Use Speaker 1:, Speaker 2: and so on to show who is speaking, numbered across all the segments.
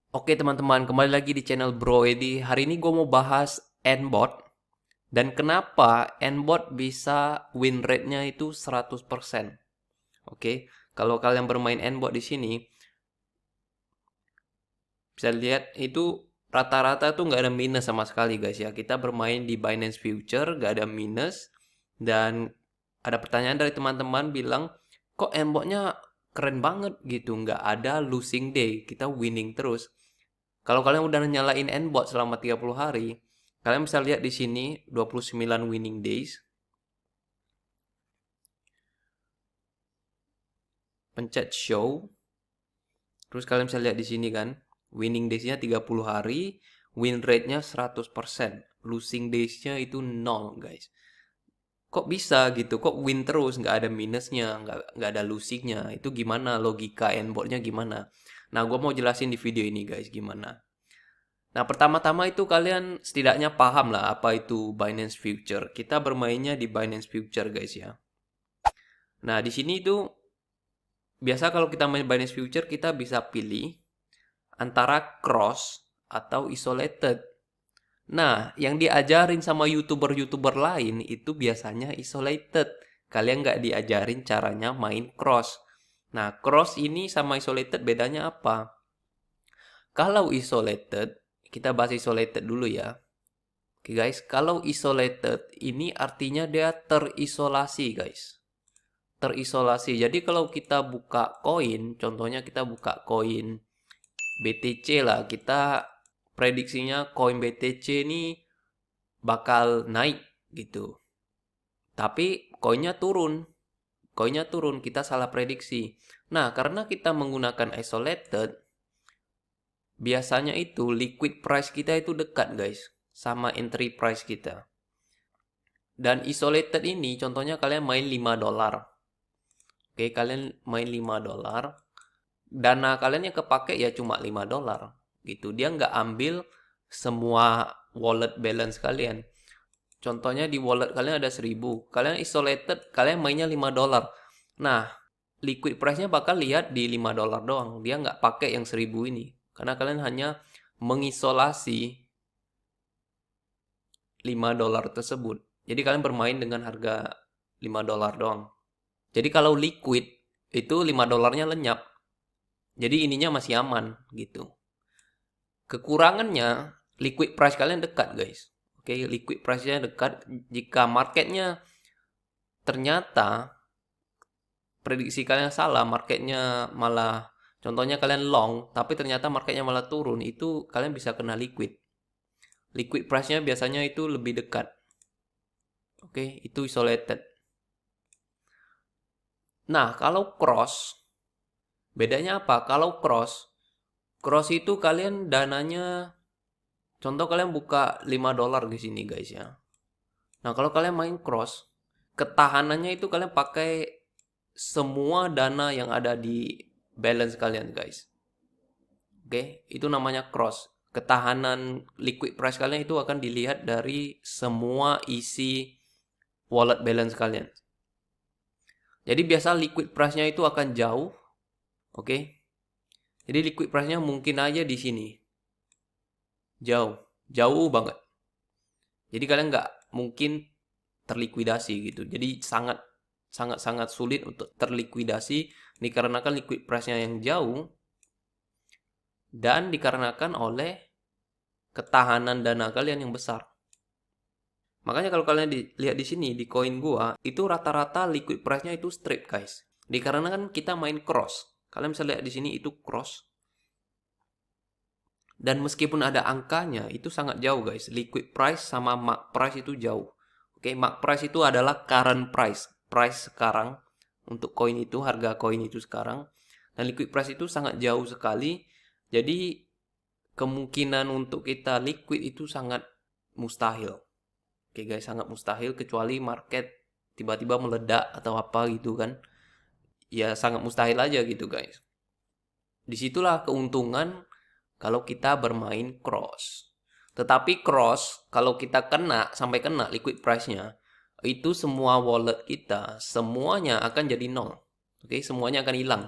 Speaker 1: Oke teman-teman, kembali lagi di channel Bro Edi. Hari ini gue mau bahas Nbot dan kenapa Nbot bisa win rate-nya itu 100%. Oke, kalau kalian bermain Nbot di sini bisa lihat itu rata-rata tuh nggak ada minus sama sekali guys ya. Kita bermain di Binance Future nggak ada minus, dan ada pertanyaan dari teman-teman bilang kok Nbotnya keren banget gitu, nggak ada losing day, kita winning terus. Kalau kalian udah nyalain Nbot selama 30 hari, kalian bisa lihat di sini 29 winning days. Pencet show. Terus kalian bisa lihat di sini kan, winning days-nya 30 hari, win rate-nya 100%. Losing days-nya itu 0, guys. Kok bisa gitu? Kok win terus? Nggak ada minusnya, nggak ada losing-nya. Itu gimana logika Nbot-nya gimana? Nah, gue mau jelasin di video ini guys, gimana. Nah, pertama-tama itu kalian setidaknya paham lah apa itu Binance Future. Kita bermainnya di Binance Future, guys ya. Nah, di sini itu biasa kalau kita main Binance Future kita bisa pilih antara cross atau isolated. Nah, yang diajarin sama YouTuber-YouTuber lain itu biasanya isolated. Kalian nggak diajarin caranya main cross. Nah, cross ini sama isolated bedanya apa? Kalau isolated, kita bahas isolated dulu ya. Oke guys, kalau isolated ini artinya dia terisolasi guys. Terisolasi. Jadi kalau kita buka koin, contohnya kita buka koin BTC lah, kita prediksinya koin BTC ini bakal naik gitu. Tapi koinnya turun, kita salah prediksi. Nah, karena kita menggunakan isolated, biasanya itu liquid price kita itu dekat guys sama entry price kita. Dan isolated ini contohnya kalian main 5 dolar. Oke, kalian main 5 dolar. Dana kalian yang kepake ya cuma 5 dolar gitu. Dia nggak ambil semua wallet balance kalian. Contohnya di wallet kalian ada 1000. Kalian isolated, kalian mainnya 5 dolar. Nah, liquid price-nya bakal lihat di 5 dolar doang. Dia nggak pakai yang 1000 ini. Karena kalian hanya mengisolasi 5 dolar tersebut. Jadi kalian bermain dengan harga 5 dolar doang. Jadi kalau liquid itu 5 dolarnya lenyap. Jadi ininya masih aman gitu. Kekurangannya liquid price kalian dekat guys. Oke, liquid price-nya dekat. Jika marketnya ternyata prediksi kalian salah, marketnya malah contohnya kalian long, tapi ternyata marketnya malah turun, itu kalian bisa kena liquid. Liquid price-nya biasanya itu lebih dekat. Oke, itu isolated. Nah, kalau cross, bedanya apa? Kalau cross itu kalian dananya, contoh kalian buka 5 dolar di sini guys ya. Nah, kalau kalian main cross, ketahanannya itu kalian pakai semua dana yang ada di balance kalian guys. Oke, itu namanya cross. Ketahanan liquid price kalian itu akan dilihat dari semua isi wallet balance kalian. Jadi biasa liquid price-nya itu akan jauh. Oke. Jadi liquid price-nya mungkin aja di sini. Jauh. Jauh banget. Jadi kalian nggak mungkin terlikuidasi gitu. Jadi sangat sulit untuk terlikuidasi dikarenakan liquid price-nya yang jauh dan dikarenakan oleh ketahanan dana kalian yang besar. Makanya kalau kalian lihat di sini di koin gua itu rata-rata liquid price-nya itu straight guys. Dikarenakan kita main cross. Kalian bisa lihat di sini itu cross. Dan meskipun ada angkanya itu sangat jauh guys. Liquid price sama mark price itu jauh. Oke, mark price itu adalah current price. Price sekarang untuk koin itu, harga koin itu sekarang. Dan liquid price itu sangat jauh sekali. Jadi kemungkinan untuk kita liquid itu sangat mustahil. Oke guys, sangat mustahil kecuali market tiba-tiba meledak atau apa gitu kan. Ya sangat mustahil aja gitu guys. Disitulah keuntungan kalau kita bermain cross. Tetapi cross, kalau kita sampai kena liquid price-nya, itu semua wallet kita, semuanya akan jadi nol. Oke, semuanya akan hilang.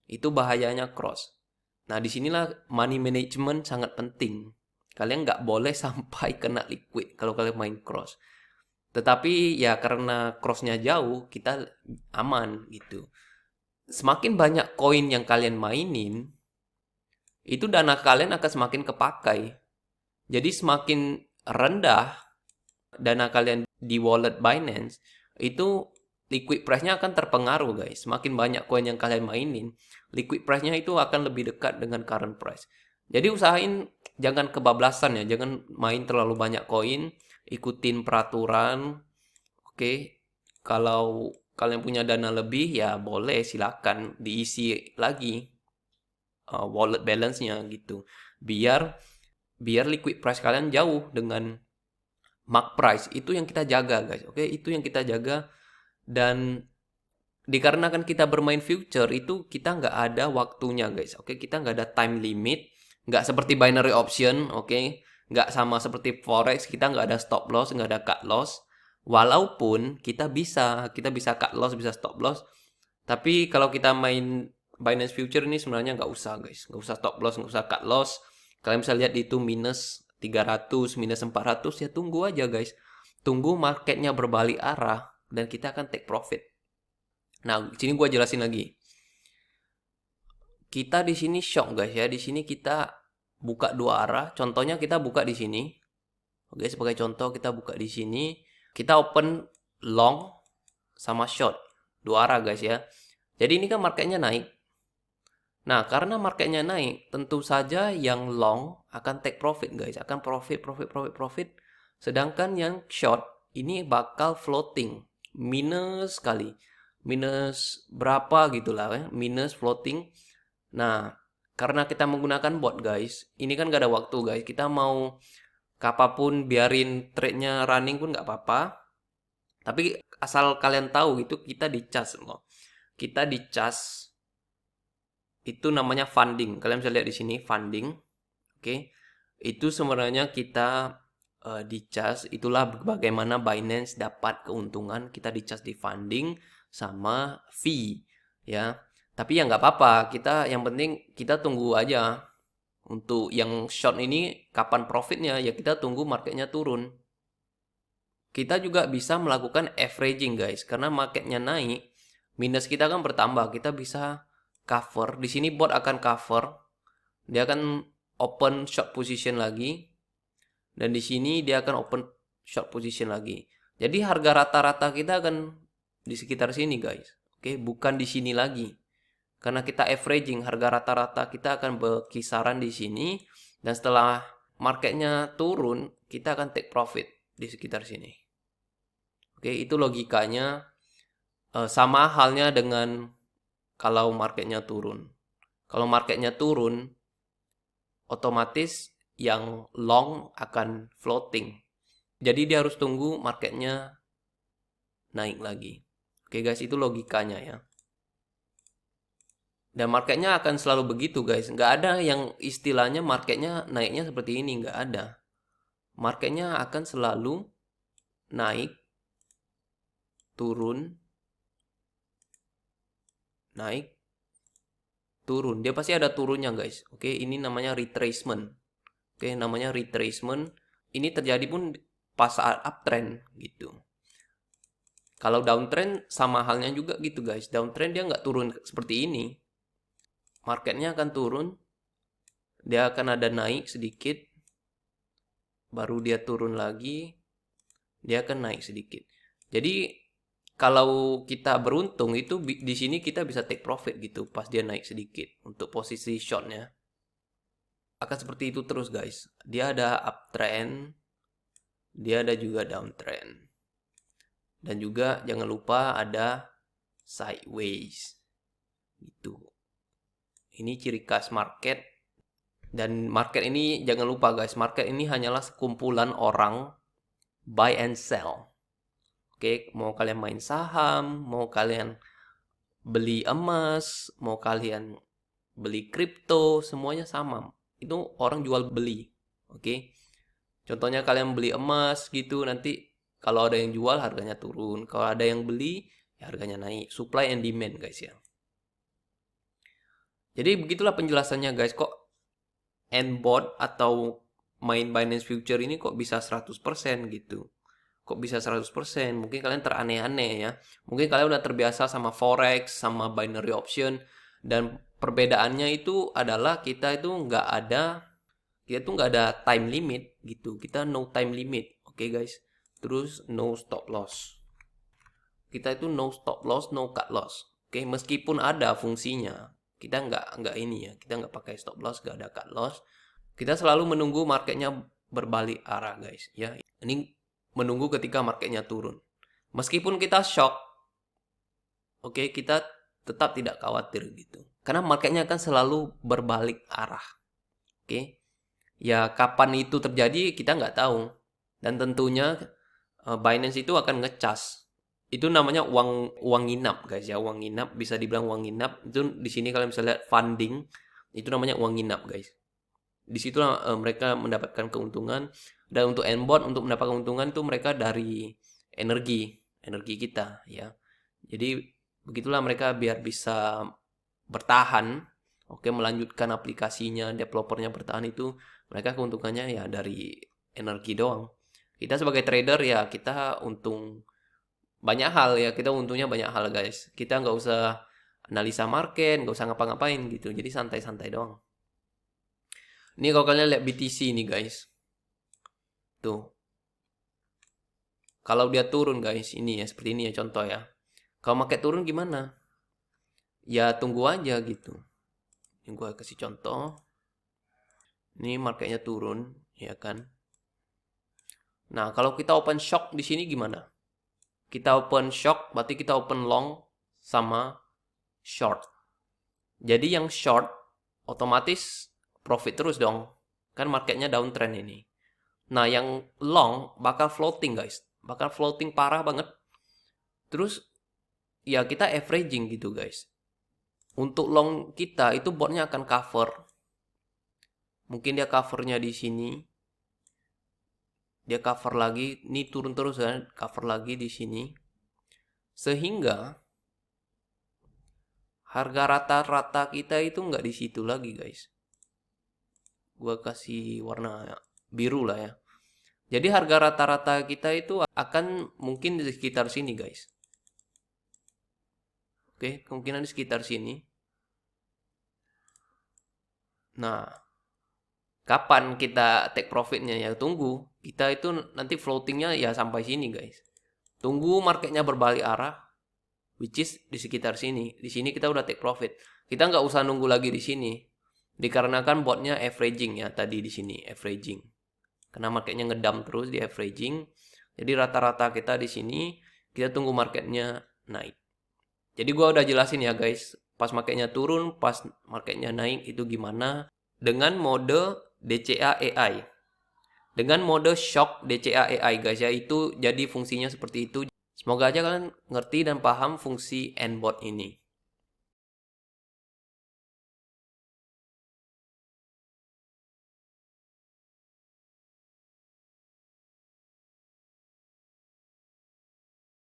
Speaker 1: Itu bahayanya cross. Nah, disinilah money management sangat penting. Kalian nggak boleh sampai kena liquid kalau kalian main cross. Tetapi ya karena crossnya jauh, kita aman gitu. Semakin banyak koin yang kalian mainin, itu dana kalian akan semakin kepakai. Jadi semakin rendah dana kalian di wallet Binance, itu liquid price-nya akan terpengaruh guys. Semakin banyak koin yang kalian mainin, liquid price-nya itu akan lebih dekat dengan current price. Jadi usahain jangan kebablasan ya, jangan main terlalu banyak koin, ikutin peraturan. Oke, kalau kalian punya dana lebih ya boleh silakan diisi lagi wallet balance-nya gitu. Biar biar liquid price kalian jauh dengan mark price. Itu yang kita jaga guys. Oke, itu yang kita jaga. Dan dikarenakan kita bermain future itu kita nggak ada waktunya guys. Oke, kita nggak ada time limit. Nggak seperti binary option. Oke, nggak sama seperti forex. Kita nggak ada stop loss, nggak ada cut loss. Walaupun kita bisa cut loss, bisa stop loss. Tapi kalau kita main Binance Future ini sebenarnya nggak usah guys. Nggak usah stop loss, nggak usah cut loss. Kalian bisa lihat itu minus 300, minus 400 ya tunggu aja guys. Tunggu marketnya berbalik arah dan kita akan take profit. Nah, di sini gue jelasin lagi. Kita di sini shock guys ya. Di sini kita buka dua arah. Contohnya kita buka di sini. Oke, sebagai contoh kita buka di sini. Kita open long sama short. Dua arah guys ya. Jadi ini kan marketnya naik. Nah, karena marketnya naik, tentu saja yang long akan take profit guys. Akan profit. Sedangkan yang short ini bakal floating. Minus sekali. Minus berapa gitulah ya. Minus floating. Nah, karena kita menggunakan bot guys. Ini kan gak ada waktu guys. Kita mau kapapun biarin trade-nya running pun gak apa-apa. Tapi asal kalian tahu gitu kita dicas loh. Kita dicas itu namanya funding. Kalian bisa lihat di sini funding. Oke. Itu sebenarnya kita dicas, itulah bagaimana Binance dapat keuntungan, kita dicas di funding sama fee ya. Tapi ya nggak apa-apa, kita yang penting kita tunggu aja. Untuk yang short ini kapan profitnya ya kita tunggu marketnya turun. Kita juga bisa melakukan averaging guys, karena marketnya naik, minus kita kan bertambah, kita bisa cover. Di sini bot akan cover, dia akan open short position lagi, dan di sini dia akan open short position lagi. Jadi harga rata-rata kita akan di sekitar sini guys. Oke, bukan di sini lagi. Karena kita averaging, harga rata-rata kita akan berkisaran di sini, dan setelah marketnya turun, kita akan take profit di sekitar sini. Oke, itu logikanya. Sama halnya dengan kalau marketnya turun. Kalau marketnya turun, otomatis yang long akan floating. Jadi dia harus tunggu marketnya naik lagi. Oke guys, itu logikanya ya. Dan marketnya akan selalu begitu guys. Nggak ada yang istilahnya marketnya naiknya seperti ini. Nggak ada. Marketnya akan selalu naik, turun, naik, turun. Dia pasti ada turunnya guys. Oke, ini namanya retracement. Oke, namanya retracement. Ini terjadi pun pas saat uptrend gitu. Kalau downtrend sama halnya juga gitu guys. Downtrend dia nggak turun seperti ini. Marketnya akan turun. Dia akan ada naik sedikit. Baru dia turun lagi. Dia akan naik sedikit. Jadi kalau kita beruntung itu di sini kita bisa take profit gitu pas dia naik sedikit untuk posisi shortnya. Akan seperti itu terus guys. Dia ada uptrend. Dia ada juga downtrend. Dan juga jangan lupa ada sideways. Gitu. Ini ciri khas market. Dan market ini jangan lupa guys, market ini hanyalah sekumpulan orang buy and sell. Oke, mau kalian main saham, mau kalian beli emas, mau kalian beli kripto, semuanya sama. Itu orang jual beli. Oke. Contohnya kalian beli emas gitu, nanti kalau ada yang jual harganya turun, kalau ada yang beli ya harganya naik. Supply and demand guys ya. Jadi begitulah penjelasannya guys. Kok Nbot atau main Binance Future ini kok bisa 100% gitu. Kok bisa 100%? Mungkin kalian teraneh-aneh ya. Mungkin kalian udah terbiasa sama Forex, sama binary option. Dan perbedaannya itu adalah kita itu nggak ada time limit gitu. Kita no time limit. Oke guys. Terus no stop loss. Kita itu no stop loss, no cut loss. Oke, meskipun ada fungsinya, kita nggak ini ya, kita nggak pakai stop loss, nggak ada cut loss. Kita selalu menunggu marketnya berbalik arah guys ya. Ini menunggu ketika marketnya turun. Meskipun kita shock, oke, kita tetap tidak khawatir gitu. Karena marketnya akan selalu berbalik arah. Oke. Ya kapan itu terjadi kita nggak tahu. Dan tentunya Binance itu akan ngecas. Itu namanya uang nginap guys ya, uang nginap, bisa dibilang uang nginap. Itu di sini kalian bisa lihat funding, itu namanya uang nginap guys. Di situlah mereka mendapatkan keuntungan. Dan untuk Nbot untuk mendapatkan keuntungan itu mereka dari energi kita ya. Jadi begitulah mereka biar bisa bertahan, oke, melanjutkan aplikasinya, developernya bertahan, itu mereka keuntungannya ya dari energi doang. Kita sebagai trader ya kita untung banyak hal ya, kita untungnya banyak hal guys. Kita nggak usah analisa market, nggak usah ngapa-ngapain gitu, jadi santai-santai doang. Ini kalau kalian lihat BTC nih guys, tuh kalau dia turun guys, ini ya seperti ini ya contoh ya. Kalau market turun gimana? Ya tunggu aja gitu. Ini gue kasih contoh. Ini marketnya turun, ya kan? Nah, kalau kita open shock di sini gimana? Kita open shock, berarti kita open long sama short. Jadi yang short, otomatis profit terus dong. Kan marketnya downtrend ini. Nah, yang long bakal floating guys. Bakal floating parah banget. Terus, ya kita averaging gitu guys. Untuk long kita, itu botnya akan cover. Mungkin dia covernya di sini. Dia cover lagi, ini turun terus kan, cover lagi di sini. Sehingga harga rata-rata kita itu nggak di situ lagi guys. Gua kasih warna biru lah ya. Jadi harga rata-rata kita itu akan mungkin di sekitar sini guys. Oke, kemungkinan di sekitar sini. Nah, kapan kita take profitnya ya tunggu. Kita itu nanti floatingnya ya sampai sini guys. Tunggu marketnya berbalik arah, which is di sekitar sini. Di sini kita udah take profit. Kita nggak usah nunggu lagi di sini. Dikarenakan botnya averaging ya tadi di sini averaging. Karena marketnya ngedump terus di averaging. Jadi rata-rata kita di sini kita tunggu marketnya naik. Jadi gua udah jelasin ya guys. Pas marketnya turun, pas marketnya naik itu gimana. Dengan mode DCA AI. Dengan mode shock DCA AI guys ya, itu jadi fungsinya seperti itu. Semoga aja kalian ngerti dan paham fungsi Nbot ini.